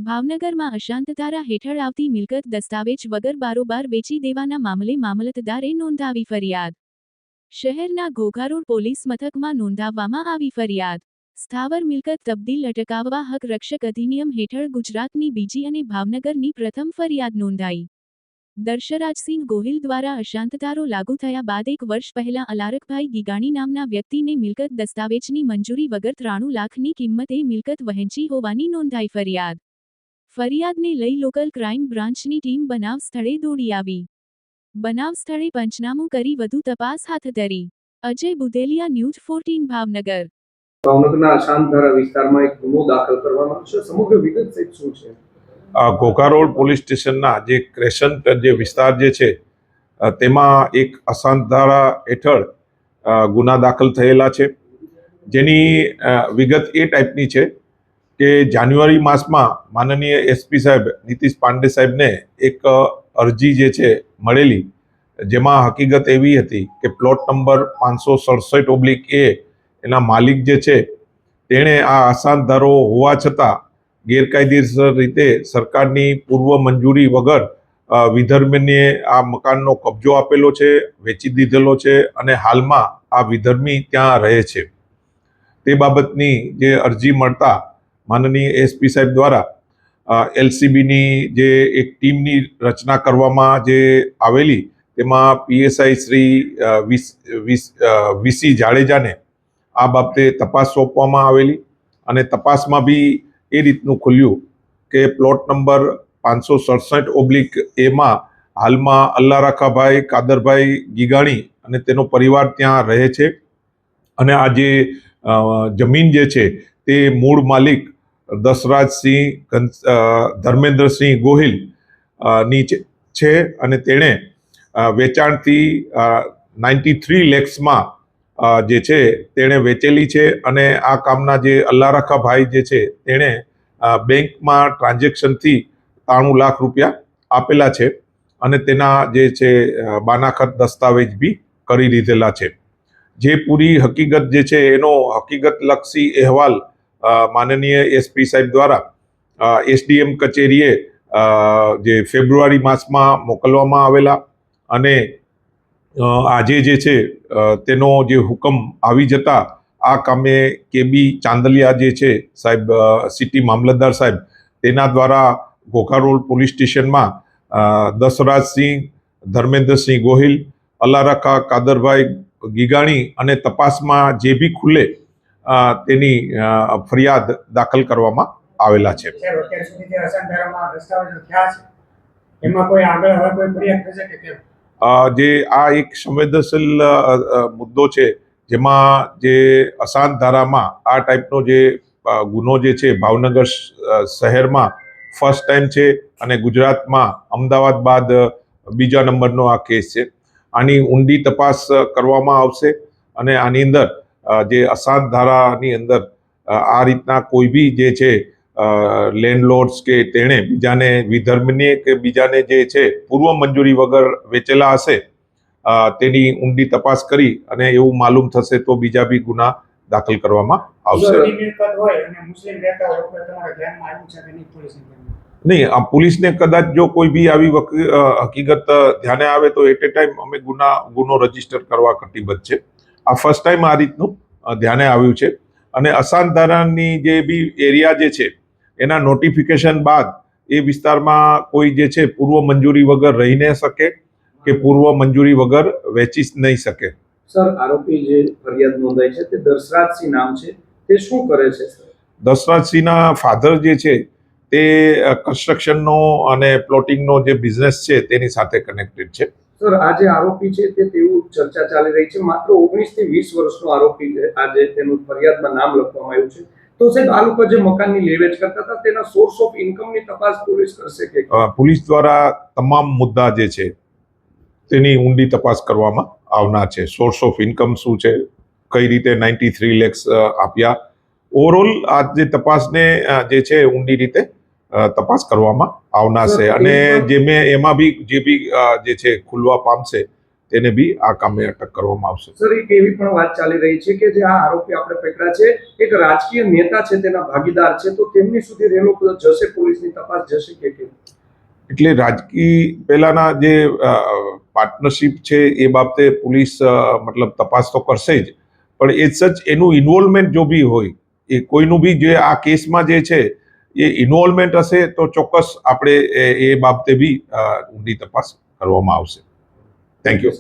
ભાવનગરમાં અશાંતધારા હેઠળ આવતી મિલકત દસ્તાવેજ વગર બારોબાર વેચી દેવાના મામલે મામલતદારે નોંધાવી ફરિયાદ। શહેરના ઘોઘારોડ પોલીસ મથકમાં નોંધાવવામાં આવી ફરિયાદ। સ્થાવર મિલકત તબદીલ અટકાવવા હક રક્ષક અધિનિયમ હેઠળ ગુજરાતની બીજી અને ભાવનગરની પ્રથમ ફરિયાદ નોંધાઈ। દર્શરાજસિંહ ગોહિલ દ્વારા અશાંતધારો લાગુ થયા બાદ એક વર્ષ પહેલા અલારકભાઈ ગીગાણી નામના વ્યક્તિને મિલકત દસ્તાવેજની મંજૂરી વગર 93 લાખની કિંમતે મિલકત વહેંચી હોવાની નોંધાઈ ફરિયાદ। ફરિયાદને લઈ લોકલ ક્રાઇમ બ્રાન્ચની ટીમ બનાવ સ્થળે દોડી આવી। બનાવ સ્થળે પંચનામું કરી વધુ તપાસ હાથ ધરી। અજય બુદેલિયા, ન્યૂઝ 14 ભાવનગર। ભાવનગરના અશાંતધારા વિસ્તારમાં એક ગુનો દાખલ કરવામાં આવ્યો છે। સમગ્ર વિગત સાહેબ શું છે? ઘોઘારોડ પોલીસ સ્ટેશનના જે ક્રેસન્ટ જે વિસ્તાર જે છે તેમાં એક અશાંતધારા હેઠળ ગુના દાખલ થયેલા છે, જેની વિગત એ ટાઈપની છે કે જાન્યુઆરી માસમાં માનનીય એસપી સાહેબ નીતિશ પાંડે સાહેબને એક અરજી જે છે મળેલી, જેમાં હકીકત એવી હતી કે પ્લોટ નંબર 567/A એના માલિક જે છે તેણે આ અશાંતધારો હોવા છતાં ગેરકાયદેસર રીતે સરકારની પૂર્વ મંજૂરી વગર વિધર્મીને આ મકાનનો કબજો આપેલો છે, વેચી દીધેલો છે અને હાલમાં આ વિધર્મી ત્યાં રહે છે। તે બાબતની જે અરજી મળતા માનનીય એસપી સાહેબ દ્વારા એલસીબીની જે એક ટીમની રચના કરવામાં જે આવેલી, તેમાં પીએસઆઈ શ્રી વીસી જાડેજાને આ બાબતે તપાસ સોંપવામાં આવેલી અને તપાસમાં બી એ રીતનું ખુલ્યું કે પ્લોટ નંબર 567/A હાલમાં અલ્લારખાભાઈ કાદરભાઈ ગીગાણી અને તેનો પરિવાર ત્યાં રહે છે અને આ જે જમીન જે છે તે મૂળ માલિક દશરાજસિંહ ધર્મેન્દ્રસિંહ ગોહિલ ની છે અને તેણે વેચાણથી 93 લેક્સમાં જે છે તેણે વેચેલી છે અને આ કામના જે અલ્લારખાભાઈ જે છે તેણે બેંકમાં ટ્રાન્ઝેક્શનથી 93 લાખ રૂપિયા આપેલા છે અને તેના જે છે બાનાખત દસ્તાવેજ બી કરી લીધેલા છે। જે પૂરી હકીકત જે છે એનો હકીકતલક્ષી અહેવાલ માનનીય એસપી સાહેબ દ્વારા એસડીએમ કચેરીએ જે ફેબ્રુઆરી માસમાં મોકલવામાં આવેલા અને આજે જે છે તેનો જે હુકમ આવી જતા આ કામે કેબી ચાંદલિયા જે છે સાહેબ, સિટી મામલતદાર સાહેબ, તેના દ્વારા ઘોઘારોડ પોલીસ સ્ટેશનમાં દશરાજસિંહ ધર્મેન્દ્રસિંહ ગોહિલ, અલ્લારખા કાદરભાઈ ગીગાણી અને તપાસમાં જે બી ખુલે તેની ફરિયાદ દાખલ કરવામાં આવેલા છે। જે આ એક સંવેદનશીલ મુદ્દો છે, જેમાં જે અશાંતધારામાં આ ટાઈપનો જે ગુનો જે છે ભાવનગર શહેરમાં ફર્સ્ટ ટાઈમ છે અને ગુજરાતમાં અમદાવાદ બાદ બીજા નંબરનો આ કેસ છે। આની ઊંડી તપાસ કરવામાં આવશે અને આની અંદર જે અશાંતધારાની અંદર આ રીતના કોઈ બી જે છે લેન્ડલોર્ડ્સ કે તેણે બીજાને વિધર્મીને કે બીજાને જે છે પૂર્વ મંજૂરી વગર વેચેલા હશે તેની ઊંડી તપાસ કરી અને એવું માલુમ થશે તો બીજા બી ગુના દાખલ કરવામાં આવશે। નહીં, પોલીસને કદાચ જો કોઈ બી આવી હકીકત ધ્યાને આવે તો એટ એ ટાઈમ અમે ગુનો રજીસ્ટર કરવા કટિબદ્ધ છે। આ ફર્સ્ટ ટાઈમ આ રીતનું ધ્યાને આવ્યું છે અને અશાંતધારાની જે બી એરિયા જે છે એના નોટિફિકેશન બાદ એ વિસ્તારમાં કોઈ જે છે પૂર્વ મંજૂરી વગર રહી ન શકે કે પૂર્વ મંજૂરી વગર વેચી નહીં શકે। સર, આરોપી જે ફરિયાદ નોંધાઈ છે તે દશરાજસિંહ નામ છે, તે શું કરે છે? દશરાજસિંહના ફાધર જે છે તે કન્સ્ટ્રક્શનનો અને પ્લોટિંગનો જે બિઝનેસ છે તેની સાથે કનેક્ટેડ છે। સર, આ જે આરોપી છે તે તેવું ચર્ચા ચાલી રહી છે માત્ર 19 થી 20 વર્ષનો આરોપી છે, આજે તેનું ફરિયાદમાં નામ લખવામાં આવ્યું છે, તો સાહેબ આ લોકો જે મકાનની લેવેચ કરતા હતા તેના સોર્સ ઓફ ઇન્કમની તપાસ પોલીસ કરશે કે? પોલીસ દ્વારા તમામ મુદ્દા જે છે તેની ઊંડી તપાસ કરવામાં આવનાર છે। સોર્સ ઓફ ઇન્કમ શું છે, કઈ રીતે 93 લેક્સ આપ્યા, ઓવરઓલ આ જે તપાસને જે છે ઊંડી રીતે તપાસ કરવામાં આવનાર છે અને જે મેં એમાં બી જે બી જે છે ખુલવા પામશે તેને બી આ કામે અટક કરવામાં આવશે. સર, એક એવી પણ વાત ચાલી રહી છે કે જે આ આરોપી આપણે પકડ્યા છે એક રાજકીય નેતા છે, તેના ભાગીદાર છે, તો તેમની સુધી એ લોકો જશે, પોલીસની તપાસ જશે કે કેમ? એટલે રાજકીય પહેલાના જે પાર્ટનરશિપ છે એ બાબતે પોલીસ મતલબ તપાસ તો કરશે જ, પણ એ સચ એનું ઇન્વોલ્વમેન્ટ જો બી હોય, એ કોઈનું બી જે આ કેસમાં જે છે એ ઇન્વોલ્વમેન્ટ હશે તો ચોક્કસ આપણે એ બાબતે બી ઊંડી તપાસ કરવામાં આવશે. Thank you.